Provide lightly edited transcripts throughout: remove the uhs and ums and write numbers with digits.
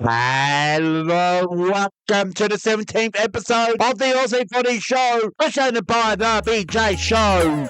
Hello, welcome to the 17th episode of the Aussie Footy Show, presented by the BJ Show.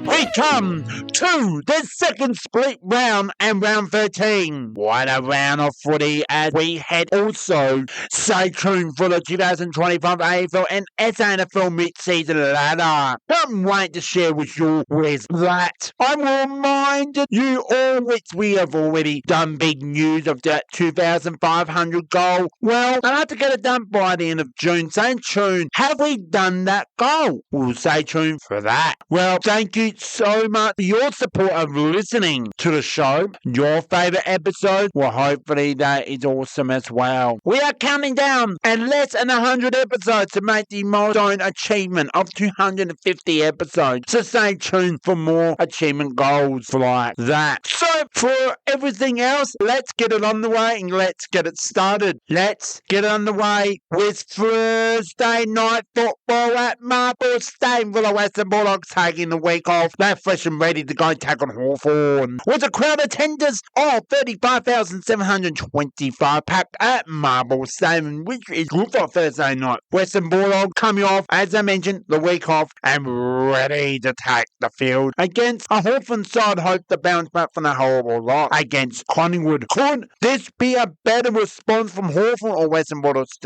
We come to the second split round and round 13. What a round of footy as we head also. Stay tuned for the 2025 AFL and SANFL mid-season ladder. Can't wait to share with you with that. I'm reminded you all, which we have already done big news of that 2,500 goal. Well, I have to get it done by the end of June. Stay tuned. Have we done that goal? We'll stay tuned for that. Well, thank you so much for your support of listening to the show. Your favourite episode, well, hopefully that is awesome as well. We are counting down and less than 100 episodes to make the milestone achievement of 250 episodes. So stay tuned for more achievement goals like that. So for everything else, let's get it on the way and let's get it started. Let's get it on the way with Thursday night football at Marble Stadium for the Western Bulldogs taking the week off. They're fresh and ready to go take on Hawthorn. With a crowd attendance of 35,725 packed at Marble Stadium, which is good for Thursday night. Western Bulldogs coming off, as I mentioned, the week off and ready to take the field against a Hawthorn side hope to bounce back from a horrible loss against Collingwood. Could this be a better response from Hawthorn or Western Bulldogs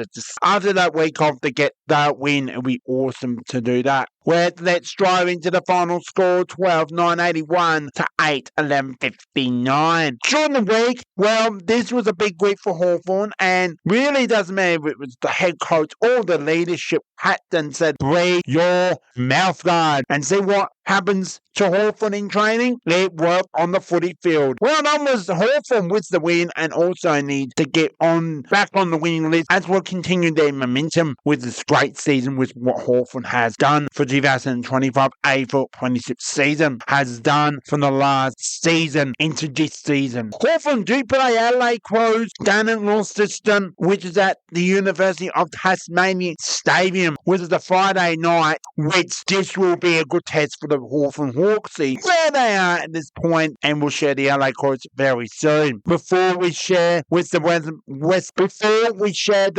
after that week off to get that win? It would be awesome to do that. Well, let's drive into the final score, 12-981 to 8-11-59. During the week, well, this was a big week for Hawthorn, and really doesn't matter if it was the head coach or the leadership. Hatton said, breathe your mouth guard and see what happens to Hawthorn in training. Let work on the footy field. Well done was Hawthorn with the win and also need to get back on the winning list as we'll continue their momentum with this great season with what Hawthorn has done for 2025 AFL 26 season, has done from the last season into this season. Hawthorn do play Adelaide Crows down in Launceston, which is at the University of Tasmania Stadium, which is a Friday night, which this will be a good test for the Hawthorn Hawks, see where they are at this point, and we'll share the LA Crows very soon. Before we share with the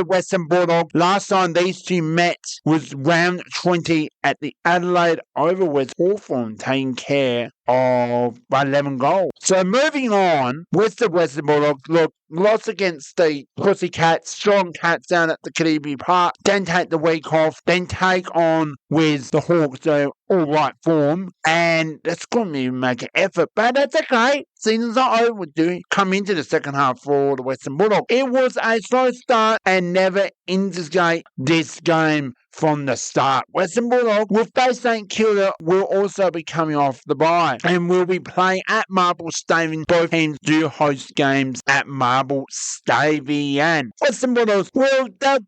Western Bulldogs, last time these two met was round 20 at the Adelaide Oval, with Hawthorn taking care of 11 goals. So moving on with the Western Bulldogs, look, loss against the Pussycats, strong cats down at the Karibi Park, then take the week off, then take on with the Hawks, so all right form, and it's going to make an effort, but that's okay. Season's not over. We come into the second half for the Western Bulldogs. It was a slow start and never indicate this game from the start. Western Bulldogs with Bay St Kilda will also be coming off the bye and will be playing at Marble Stadium. Both teams do host games at Marble Stadium. Western Bulldogs will go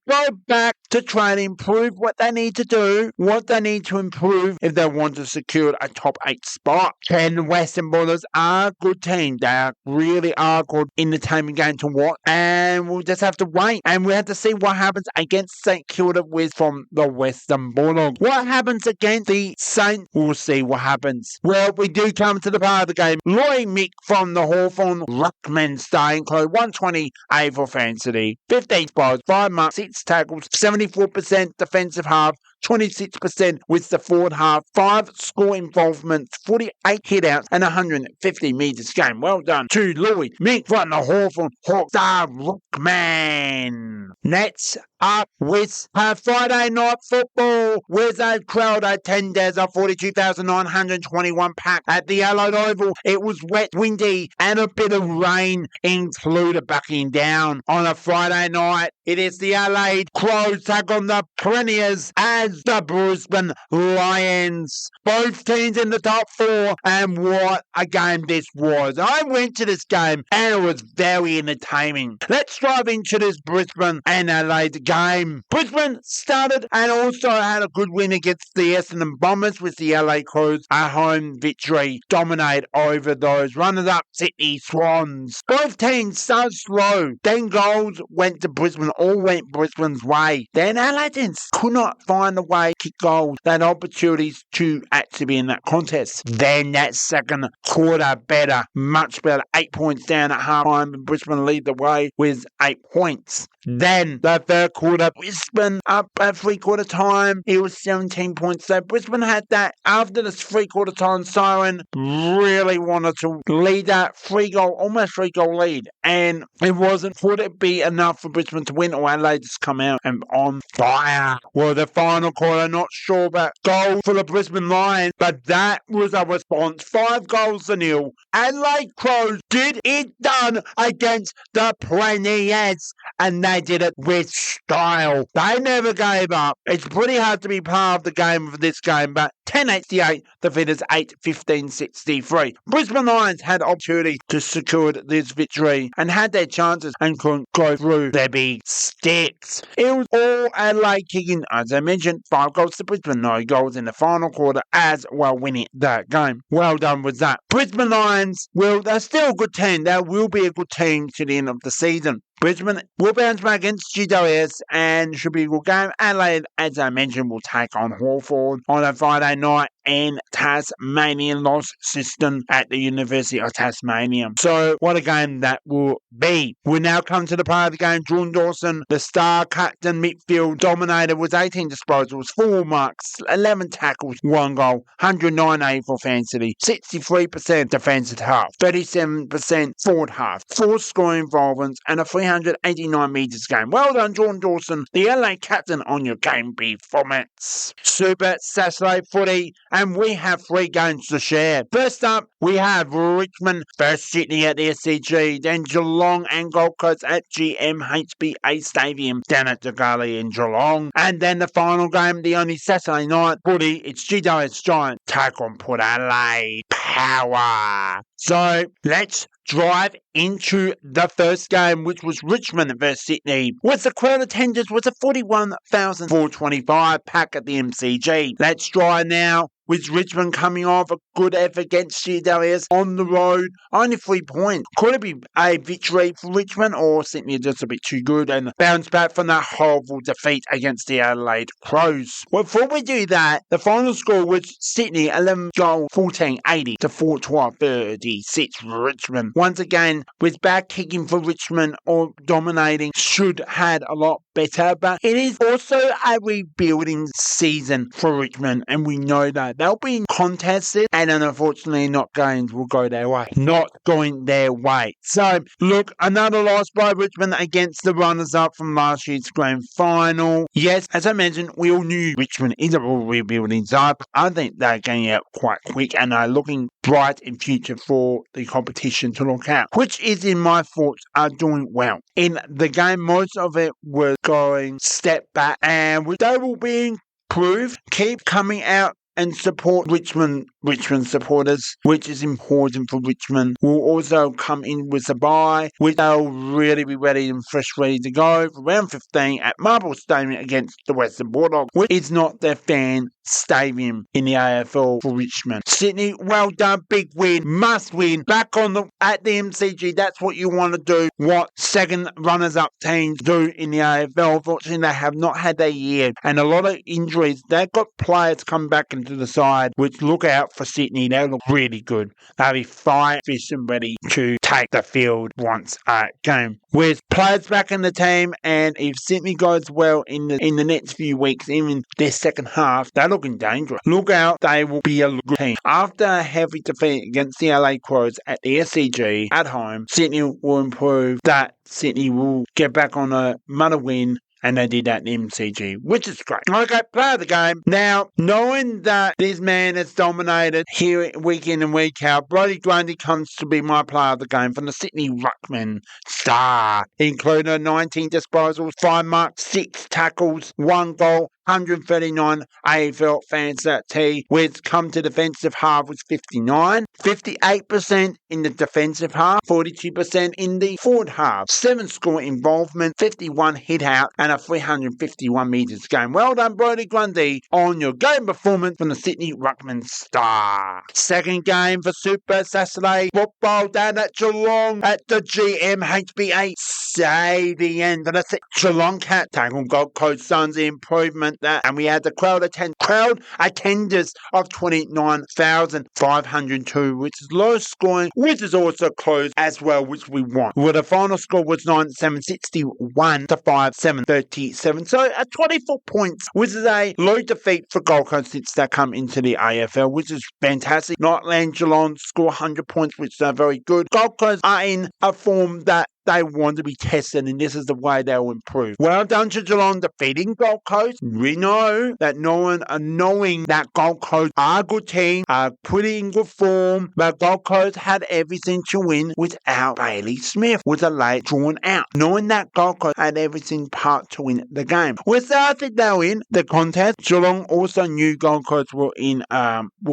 back to try and improve what they need to do, what they need to improve if they want to secure a top 8 spot. And the Western Bulldogs are a good team. They really are good in the entertainment game to watch, and we'll just have to wait and we have to see what happens against St Kilda from the Western Bulldogs. What happens against the Saints? We'll see what happens. Well, we do come to the part of the game. Lloyd Mick from the Hawthorn Ruckman starting close, 120 AFL Fantasy, 15 spots, 5 marks, 6 tackles, 74% defensive half, 26% with the forward half, 5 score involvements, 48 hitouts, and 150 metres game. Well done to Louis Mick from the Hawthorn Hawkstar Rockman. Next up with Friday night football, with a crowd attendance of 42,921 packed at the Adelaide Oval. It was wet, windy, and a bit of rain included backing down on a Friday night. It is the Adelaide Crows take on the Perennials as the Brisbane Lions. Both teams in the top 4, and what a game this was. I went to this game and it was very entertaining. Let's dive into this Brisbane and Adelaide game. Brisbane started and also had a good win against the Essendon Bombers with the LA Crows. A home victory dominate over those runners-up Sydney Swans. Both teams started slow. Then goals went to Brisbane, all went Brisbane's way. Then Aladdins could not find a way to kick goals. They had opportunities to actually be in that contest. Then that second quarter better, much better. 8 points down at half-time and Brisbane lead the way with 8 points. Then the third quarter, Brisbane up at three-quarter time. It was 17 points. So Brisbane had that after the three-quarter time siren, really wanted to lead that almost three-goal lead. And it wasn't, would it be enough for Brisbane to win or Adelaide just come out and on fire? Well, the final quarter, not sure about goal for the Brisbane Lions, but that was a response. 5-0. Adelaide Crows did it done against the Premiers, and they did it with style. They never gave up. It's pretty hard to be part of the game for this game, but 10-88 defeated 8-15-63. Brisbane Lions had opportunity to secure this victory and had their chances and couldn't go through their big sticks. It was all Adelaide kicking, as I mentioned, 5 goals to Brisbane, no goals in the final quarter as well, winning that game. Well done with that. Brisbane Lions, well, they're still a good team. They will be a good team to the end of the season. Brisbane will bounce back against GWS and should be a good game. Adelaide, as I mentioned, will take on Hawthorn on a Friday night in Tasmanian Loss System at the University of Tasmania. So what a game that will be. We now come to the part of the game. Jordan Dawson, the star captain midfield dominator, with 18 disposals, 4 marks, 11 tackles, 1 goal, 109 for fantasy, 63% defensive half, 37% forward half, 4 scoring involvements, and a 389 metres game. Well done, Jordan Dawson, the LA captain, on your game performance. Super Saturday footy, and we have 3 games to share. First up, we have Richmond versus Sydney at the SCG, then Geelong and Gold Coast at GMHBA Stadium down at the Gully in Geelong, and then the final game, the only Saturday night footy, it's GWS Giants take on Port Adelaide Power. So let's drive into the first game, which was Richmond versus Sydney, with the crowd attendance was a 41,425 pack at the MCG. Let's drive now with Richmond coming off a good effort against GWS on the road, only 3 points. Could it be a victory for Richmond, or Sydney just a bit too good and bounce back from that horrible defeat against the Adelaide Crows? Well, before we do that, the final score was Sydney 11 goals, 14-80 to 4-12-36 for Richmond. Once again, with bad kicking for Richmond or dominating, should had a lot better, but it is also a rebuilding season for Richmond, and we know that they'll be contested, and unfortunately not games will go their way. Not going their way. So, look, another loss by Richmond against the runners-up from last year's grand final. Yes, as I mentioned, we all knew Richmond is a rebuilding side. I think they're getting out quite quick and are looking bright in future for the competition to look out, which is, in my thoughts, are doing well. In the game, most of it was going step back, and they will be improved. Keep coming out and support Richmond supporters, which is important for Richmond. Will also come in with a bye, which they'll really be ready and fresh, ready to go for round 15 at Marble Stadium against the Western Bulldogs, which is not their fan stadium in the AFL for Richmond. Sydney, well done, big win, must win, back on at the MCG. That's what you want to do, what second runners-up teams do in the AFL. Unfortunately, they have not had their year, and a lot of injuries. They've got players come back into the side, which look out for Sydney. They look really good. They'll be fire, fish and ready to take the field once a game. With players back in the team, and if Sydney goes well in the next few weeks, even their second half, they're looking dangerous. Look out, they will be a good team. After a heavy defeat against the LA Crows at the SCG at home, Sydney will improve that. Sydney will get back on a mother win, and they did that in MCG, which is great. Okay, play of the game. Now, knowing that this man has dominated here week in and week out, Brodie Grundy comes to be my player of the game from the Sydney Ruckman star, including 19 disposals, 5 marks, 6 tackles, 1 goal, 139 AFL fans that T with come to defensive half was 59, 58% in the defensive half, 42% in the forward half, 7 score involvement, 51 hit out, and a 351 metres game. Well done, Brodie Grundy, on your game performance from the Sydney Ruckman Star. Second game for Super Saturday football down at Geelong at the GMHBA Stadium. And that's it. Geelong Cat take on Gold Coast Suns, the improvement there. And we had the crowd attendance of 29,502, which is low scoring, which is also close as well, which we want. Where the final score was 97-61 to 5-7-37. So at 24 points, which is a low defeat for Gold Coast since they come into the AFL, which is fantastic. Nightland Geelong score 100 points, which are very good. Gold Coast are in a form that they want to be tested, and this is the way they'll improve. Well done to Geelong defeating Gold Coast. We know that knowing that Gold Coast are a good team, are pretty in good form, but Gold Coast had everything to win without Bailey Smith, with a late drawn out. Knowing that Gold Coast had everything part to win the game. With that, I think they'll win the contest. Geelong also knew Gold Coast will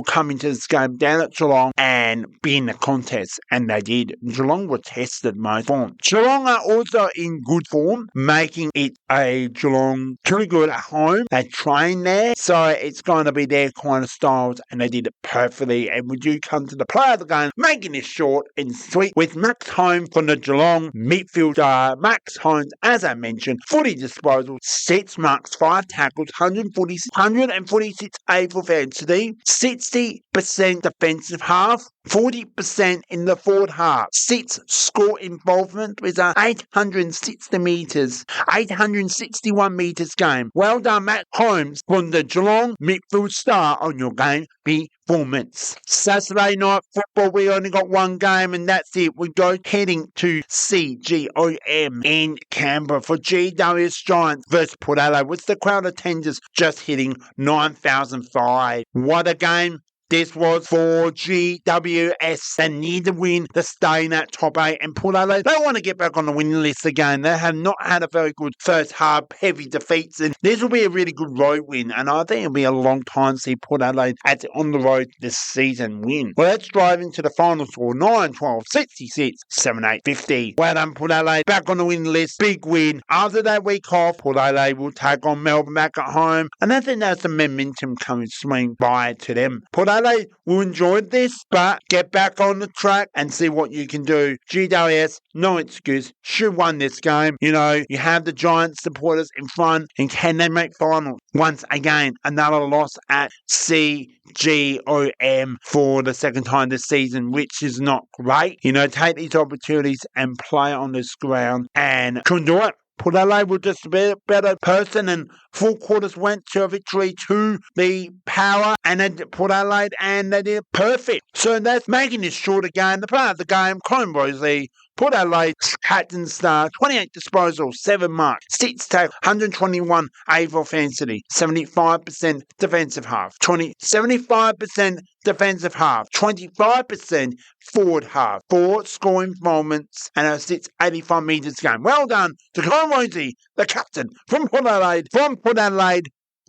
come into this game down at Geelong and be in the contest, and they did. Geelong were tested most form. Geelong are also in good form, making it a Geelong pretty good at home. They train there, so it's going to be their kind of styles, and they did it perfectly. And we do come to the player of the game, making this short and sweet with Max Holmes from the Geelong midfielder. Max Holmes, as I mentioned, 40 disposals, 6 marks, 5 tackles, 146 AFL fantasy, 60% defensive half, 40% in the forward half, 6 score involvement with 860 metres, 861 metres game. Well done, Matt Holmes, from the Geelong midfield star on your game performance. Saturday night football, we only got one game, and that's it. We go heading to CGOM in Canberra for GWS Giants versus Port Adelaide, with the crowd attendance just hitting 9,005. What a game this was for GWS. They need to win to stay in that top 8, and Port Adelaide, they want to get back on the winning list again. They have not had a very good first half, heavy defeats, and this will be a really good road win, and I think it'll be a long time to see Port Adelaide on the road this season win. Well, let's drive into the final score. 9-12, 66, 7-8, 50. Well done, Port Adelaide, back on the winning list. Big win. After that week off, Port Adelaide will take on Melbourne back at home, and I think that's the momentum coming swing by to them. Port Adelaide will enjoy this, but get back on the track and see what you can do. GWS, no excuse, should won this game. You know, you have the Giants supporters in front, and can they make finals? Once again, another loss at CGOM for the second time this season, which is not great. You know, take these opportunities and play on this ground, and couldn't do it. Port Adelaide were just a better person, and full quarters went to a victory to the Power, and then Port Adelaide, and they did it perfect. So that's making this short again. The player of the game, Colin Rosie, Port Adelaide captain star, 28 disposals, 7 marks, 6 tackles, 121 AFL fantasy, 75% defensive half, 75% defensive half, 25% forward half, 4 score involvements, and a 85 metres game. Well done to Colin Rosie, the captain from Port Adelaide,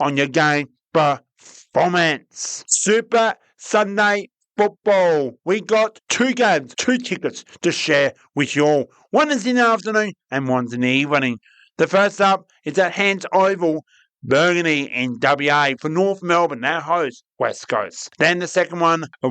on your game performance. Super Sunday football. We got 2 games, 2 tickets to share with you all. One is in the afternoon and one's in the evening. The first up is at Hands Oval, Burgundy in WA for North Melbourne, their host, West Coast. Then the second one, a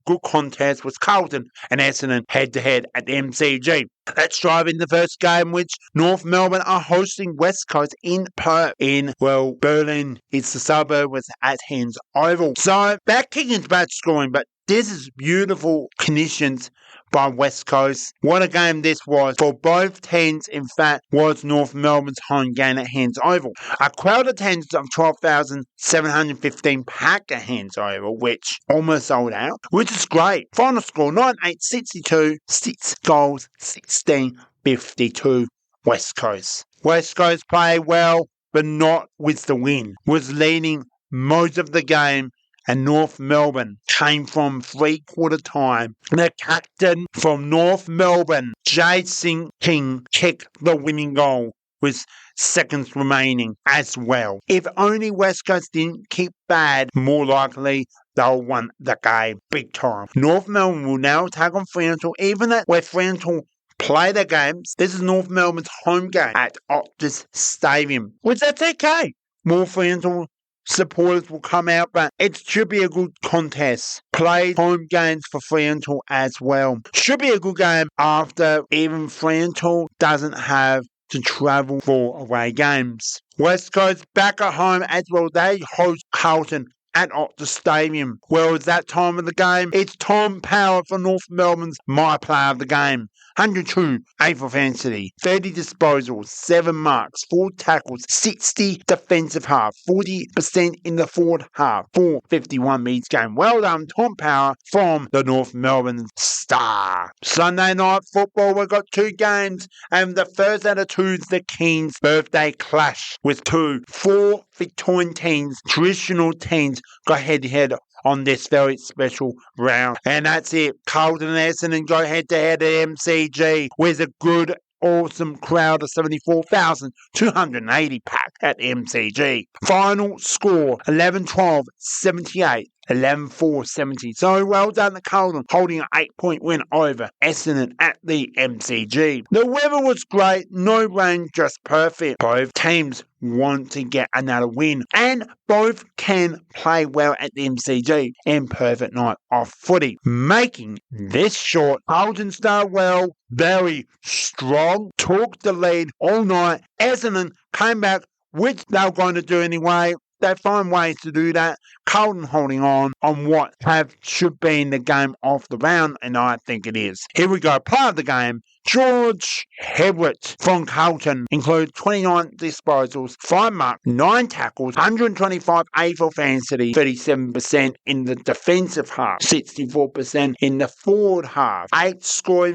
good contest, was Carlton and Essendon head-to-head at the MCG. Let's drive in the first game, which North Melbourne are hosting West Coast in Perth. Berlin, it's the suburb, was at Hands Oval. So, back kicking's bad scoring, but this is beautiful conditions by West Coast. What a game this was for both teams. In fact, was North Melbourne's home game at Hands Oval. A crowd attendance of 12,715 packed at Hands Oval, which almost sold out, which is great. Final score 98-62, 6 goals, 16-52. West Coast. West Coast played well, but not with the win. Was leading most of the game, and North Melbourne came from 3/4 time. The captain from North Melbourne, Jason King, kicked the winning goal, with seconds remaining as well. If only West Coast didn't keep bad, more likely they'll win the game big time. North Melbourne will now take on Fremantle, even at where Fremantle play their games. This is North Melbourne's home game at Optus Stadium, which that's okay. More Fremantle supporters will come out, but it should be a good contest. Play home games for Fremantle as well. Should be a good game after even Fremantle doesn't have to travel for away games. West Coast back at home as well. They host Carlton at Optus Stadium. Well, it's that time of the game. It's Tom Power for North Melbourne's my player of the game. 102 AFL Fantasy, 30 disposals, 7 marks, 4 tackles, 60 defensive half, 40% in the forward half, 451 metres game. Well done, Tom Power from the North Melbourne Star. Sunday night football, we've got 2 games, and the first out of 2 is the Kings' birthday clash with 4 Victorian teams, traditional teams, go head-to-head on this very special round. And that's it. Carlton and Essendon go head-to-head at MCG with a good, awesome crowd of 74,280 packed at MCG. Final score, 11-12, 78. 11-4, 70. So well done to Carlton, holding an 8-point win over Essendon at the MCG. The weather was great, no rain, just perfect. Both teams want to get another win, and both can play well at the MCG in perfect night of footy. Making this short, Carlton start well, very strong, took the lead all night. Essendon came back, which they were going to do anyway. They find ways to do that. Carlton holding on what should be in the game of the round, and I think it is. Here we go. Part of the game, George Hewitt from Carlton includes 29 disposals, 5 marks, 9 tackles, 125 AFL Fantasy, 37% in the defensive half, 64% in the forward half, 8 score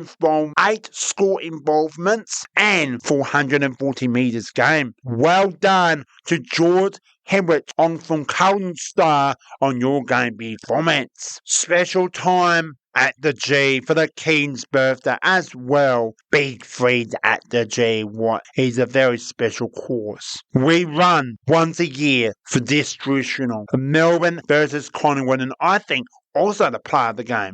involvements, and 440 metres game. Well done to George Hewitt on from Carlton Star on your game performance. Special time at the G for the King's birthday as well. Big Fred at the G. What is a very special course. We run once a year for this traditional Melbourne versus Collingwood, and I think also the player of the game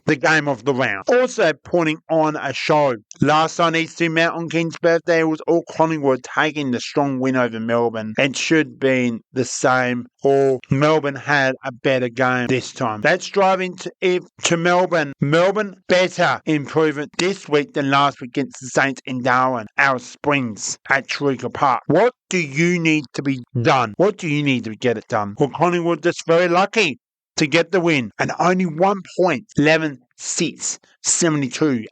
of the round. Also putting on a show. Last time East to Mountain King's birthday was all Collingwood taking the strong win over Melbourne. It should be the same, or Melbourne had a better game this time. Let's drive into Melbourne. Melbourne better improvement this week than last week against the Saints in Darwin, Alice Springs at Shrika Park. What do you need to be done? What do you need to get it done? Well, Collingwood just very lucky to get the win, and only 1 point, 11-6, 72,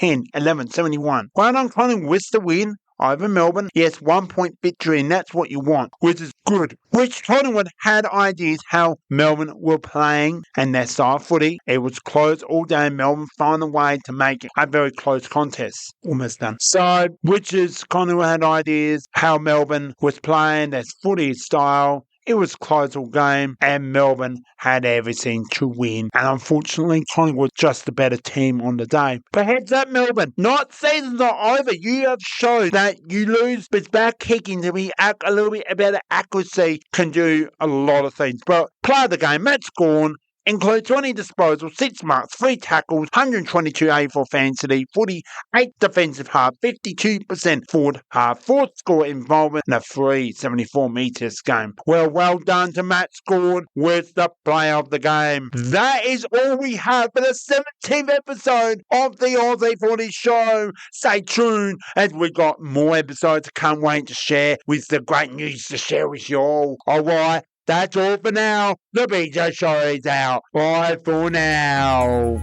10, 11, 71. Well done, Collingwood with the win over Melbourne. Yes, 1 point victory, and that's what you want, which is good. Which Collingwood had ideas how Melbourne were playing and their style footy. It was close all day. Melbourne found a way to make it a very close contest. Almost done. So, which is Collingwood had ideas how Melbourne was playing their footy style. It was a close all game, and Melbourne had everything to win. And unfortunately, Collingwood just the better team on the day. But heads up, Melbourne. Season's not over. You have shown that you lose, but back kicking to be a little bit better accuracy can do a lot of things. But play the game. Matt Scorn include 20 disposals, 6 marks, 3 tackles, 122 AFL Fantasy, 48 defensive half, 52% forward half, 4 score involvement, and a 374 metres game. Well done to Matt Scorn with the play of the game. That is all we have for the 17th episode of the Aussie Footy Show. Stay tuned as we got more episodes. Can't wait to share with the great news to share with you all. Alright. That's all for now. The BJ Show is out. Bye for now.